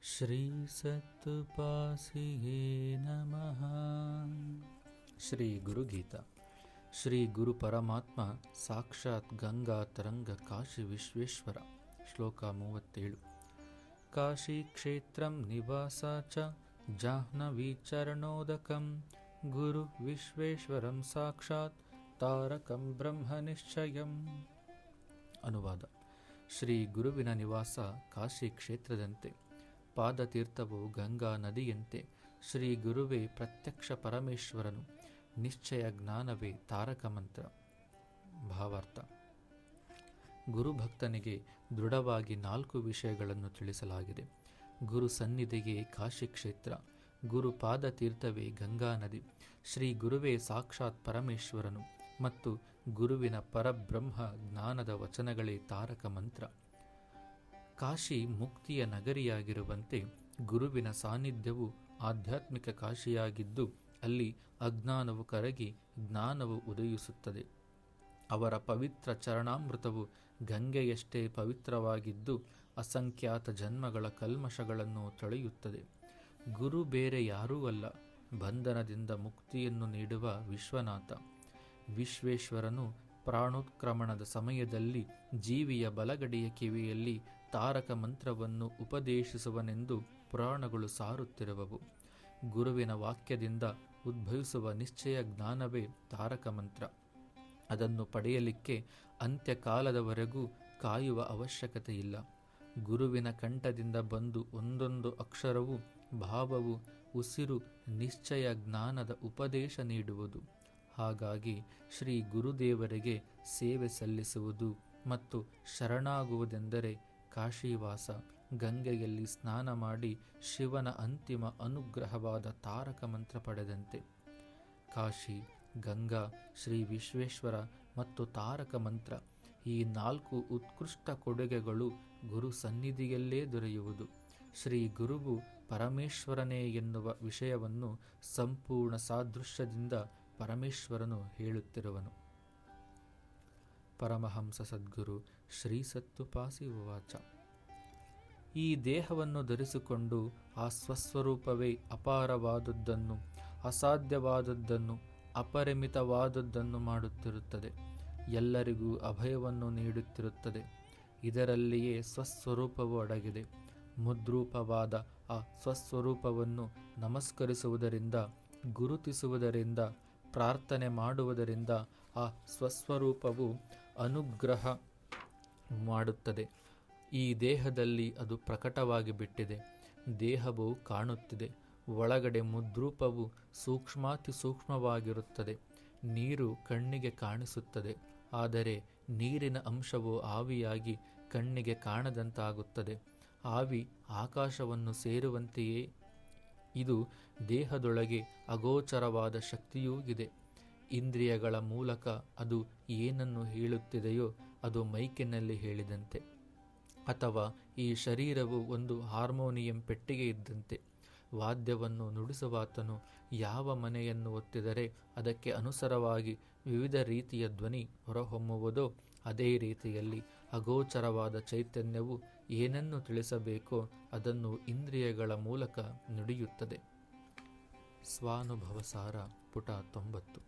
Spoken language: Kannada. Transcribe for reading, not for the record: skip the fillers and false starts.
ಶ್ರೀ ಸತ್ತುಪಾಸಿಯೇ ನಮಃ. ಶ್ರೀ ಗುರುಗೀತ. ಶ್ರೀ ಗುರು ಪರಮಾತ್ಮ ಸಾಕ್ಷಾತ್ ಗಂಗಾ ತರಂಗ ಕಾಶಿ ವಿಶ್ವೇಶ್ವರ. ಶ್ಲೋಕ 37. ಕಾಶಿ ಕ್ಷೇತ್ರಂ ನಿವಾಸ ಚ ಜಾಹ್ನವಿ ಚರಣೋದಕಂ ಗುರು ವಿಶ್ವೇಶ್ವರಂ ಸಾಕ್ಷಾತ್ ತಾರಕಂ ಬ್ರಹ್ಮ ನಿಶ್ಚಯಂ. ಅನುವಾದ. ಶ್ರೀ ಗುರುವಿನ ನಿವಾಸ ಕಾಶಿ ಕ್ಷೇತ್ರದಂತೆ, ಪಾದತೀರ್ಥವು ಗಂಗಾ ನದಿಯಂತೆ ಶ್ರೀ ಗುರುವೇ ಪ್ರತ್ಯಕ್ಷ ಪರಮೇಶ್ವರನು, ನಿಶ್ಚಯ ಜ್ಞಾನವೇ ತಾರಕ ಮಂತ್ರ. ಭಾವಾರ್ಥ. ಗುರುಭಕ್ತನಿಗೆ ದೃಢವಾಗಿ 4 ವಿಷಯಗಳನ್ನು ತಿಳಿಸಲಾಗಿದೆ. ಗುರು ಸನ್ನಿಧಿಗೆ ಕಾಶಿ ಕ್ಷೇತ್ರ, ಗುರು ಪಾದತೀರ್ಥವೇ ಗಂಗಾ ನದಿ, ಶ್ರೀ ಗುರುವೇ ಸಾಕ್ಷಾತ್ ಪರಮೇಶ್ವರನು ಮತ್ತು ಗುರುವಿನ ಪರಬ್ರಹ್ಮ ಜ್ಞಾನದ ವಚನಗಳೇ ತಾರಕ ಮಂತ್ರ. ಕಾಶಿ ಮುಕ್ತಿಯ ನಗರಿಯಾಗಿರುವಂತೆ ಗುರುವಿನ ಸಾನ್ನಿಧ್ಯವು ಆಧ್ಯಾತ್ಮಿಕ ಕಾಶಿಯಾಗಿದ್ದು, ಅಲ್ಲಿ ಅಜ್ಞಾನವು ಕರಗಿ ಜ್ಞಾನವು ಉದಯಿಸುತ್ತದೆ. ಅವರ ಪವಿತ್ರ ಚರಣಾಮೃತವು ಗಂಗೆಯಷ್ಟೇ ಪವಿತ್ರವಾಗಿದ್ದು, ಅಸಂಖ್ಯಾತ ಜನ್ಮಗಳ ಕಲ್ಮಶಗಳನ್ನು ತೊಳೆಯುತ್ತದೆ. ಗುರು ಬೇರೆ ಯಾರೂ ಅಲ್ಲ, ಬಂಧನದಿಂದ ಮುಕ್ತಿಯನ್ನು ನೀಡುವ ವಿಶ್ವನಾಥ. ವಿಶ್ವೇಶ್ವರನು ಪ್ರಾಣೋತ್ಕ್ರಮಣದ ಸಮಯದಲ್ಲಿ ಜೀವಿಯ ಬಲಗಡೆಯ ಕಿವಿಯಲ್ಲಿ ತಾರಕ ಮಂತ್ರವನ್ನು ಉಪದೇಶಿಸುವನೆಂದು ಪುರಾಣಗಳು ಸಾರುತ್ತಿರುವವು. ಗುರುವಿನ ವಾಕ್ಯದಿಂದ ಉದ್ಭವಿಸುವ ನಿಶ್ಚಯ ಜ್ಞಾನವೇ ತಾರಕ ಮಂತ್ರ. ಅದನ್ನು ಪಡೆಯಲಿಕ್ಕೆ ಅಂತ್ಯಕಾಲದವರೆಗೂ ಕಾಯುವ ಅವಶ್ಯಕತೆ ಇಲ್ಲ. ಗುರುವಿನ ಕಂಠದಿಂದ ಬಂದು ಒಂದೊಂದು ಅಕ್ಷರವೂ ಭಾವವು ಉಸಿರು ನಿಶ್ಚಯ ಜ್ಞಾನದ ಉಪದೇಶ ನೀಡುವುದು. ಹಾಗಾಗಿ ಶ್ರೀ ಗುರುದೇವರಿಗೆ ಸೇವೆ ಸಲ್ಲಿಸುವುದು ಮತ್ತು ಶರಣಾಗುವುದೆಂದರೆ ಕಾಶಿವಾಸ, ಗಂಗೆಯಲ್ಲಿ ಸ್ನಾನ ಮಾಡಿ ಶಿವನ ಅಂತಿಮ ಅನುಗ್ರಹವಾದ ತಾರಕ ಮಂತ್ರ ಪಡೆದಂತೆ. ಕಾಶಿ, ಗಂಗಾ, ಶ್ರೀ ವಿಶ್ವೇಶ್ವರ ಮತ್ತು ತಾರಕ ಮಂತ್ರ, ಈ 4 ಉತ್ಕೃಷ್ಟ ಕೊಡುಗೆಗಳು ಗುರು ಸನ್ನಿಧಿಯಲ್ಲೇ ದೊರೆಯುವುದು. ಶ್ರೀ ಗುರುವು ಪರಮೇಶ್ವರನೇ ಎನ್ನುವ ವಿಷಯವನ್ನು ಸಂಪೂರ್ಣ ಸಾದೃಶ್ಯದಿಂದ ಪರಮೇಶ್ವರನು ಹೇಳುತ್ತಿರುವನು. ಪರಮಹಂಸ ಸದ್ಗುರು ಶ್ರೀ ಸತ್ತುಪಾಸಿ ಉವಾಚ. ಈ ದೇಹವನ್ನು ಧರಿಸಿಕೊಂಡು ಆ ಸ್ವಸ್ವರೂಪವೇ ಅಪಾರವಾದದ್ದನ್ನು, ಅಸಾಧ್ಯವಾದದ್ದನ್ನು, ಅಪರಿಮಿತವಾದದ್ದನ್ನು ಮಾಡುತ್ತಿರುತ್ತದೆ. ಎಲ್ಲರಿಗೂ ಅಭಯವನ್ನು ನೀಡುತ್ತಿರುತ್ತದೆ. ಇದರಲ್ಲಿಯೇ ಸ್ವಸ್ವರೂಪವು ಅಡಗಿದೆ. ಮುದ್ರೂಪವಾದ ಆ ಸ್ವಸ್ವರೂಪವನ್ನು ನಮಸ್ಕರಿಸುವುದರಿಂದ, ಗುರುತಿಸುವುದರಿಂದ, ಪ್ರಾರ್ಥನೆ ಮಾಡುವುದರಿಂದ ಆ ಸ್ವಸ್ವರೂಪವು ಅನುಗ್ರಹ ಮಾಡುತ್ತದೆ. ಈ ದೇಹದಲ್ಲಿ ಅದು ಪ್ರಕಟವಾಗಿ ಬಿಟ್ಟಿದೆ. ದೇಹವು ಕಾಣುತ್ತಿದೆ. ಒಳಗಡೆ ಮುದ್ರೂಪವು ಸೂಕ್ಷ್ಮಾತಿ ಸೂಕ್ಷ್ಮವಾಗಿರುತ್ತದೆ. ನೀರು ಕಣ್ಣಿಗೆ ಕಾಣಿಸುತ್ತದೆ, ಆದರೆ ನೀರಿನ ಅಂಶವು ಆವಿಯಾಗಿ ಕಣ್ಣಿಗೆ ಕಾಣದಂತಾಗುತ್ತದೆ. ಆವಿ ಆಕಾಶವನ್ನು ಸೇರುವಂತೆಯೇ ಇದು ದೇಹದೊಳಗೆ ಅಗೋಚರವಾದ ಶಕ್ತಿಯೂ ಇದೆ. ಇಂದ್ರಿಯಗಳ ಮೂಲಕ ಅದು ಏನನ್ನು ಹೇಳುತ್ತಿದೆಯೋ ಅದು ಮೈಕಿನಲ್ಲಿ ಹೇಳಿದಂತೆ. ಅಥವಾ ಈ ಶರೀರವು ಒಂದು ಹಾರ್ಮೋನಿಯಂ ಪೆಟ್ಟಿಗೆ ಇದ್ದಂತೆ. ವಾದ್ಯವನ್ನು ನುಡಿಸುವಾತನು ಯಾವ ಮನೆಯನ್ನು ಒತ್ತಿದರೆ ಅದಕ್ಕೆ ಅನುಸಾರವಾಗಿ ವಿವಿಧ ರೀತಿಯ ಧ್ವನಿ ಹೊರಹೊಮ್ಮುವುದೋ, ಅದೇ ರೀತಿಯಲ್ಲಿ ಅಗೋಚರವಾದ ಚೈತನ್ಯವು ಏನನ್ನು ತಿಳಿಸಬೇಕೋ ಅದನ್ನು ಇಂದ್ರಿಯಗಳ ಮೂಲಕ ನುಡಿಯುತ್ತದೆ. ಸ್ವಾನುಭವ ಸಾರ, ಪುಟ 90.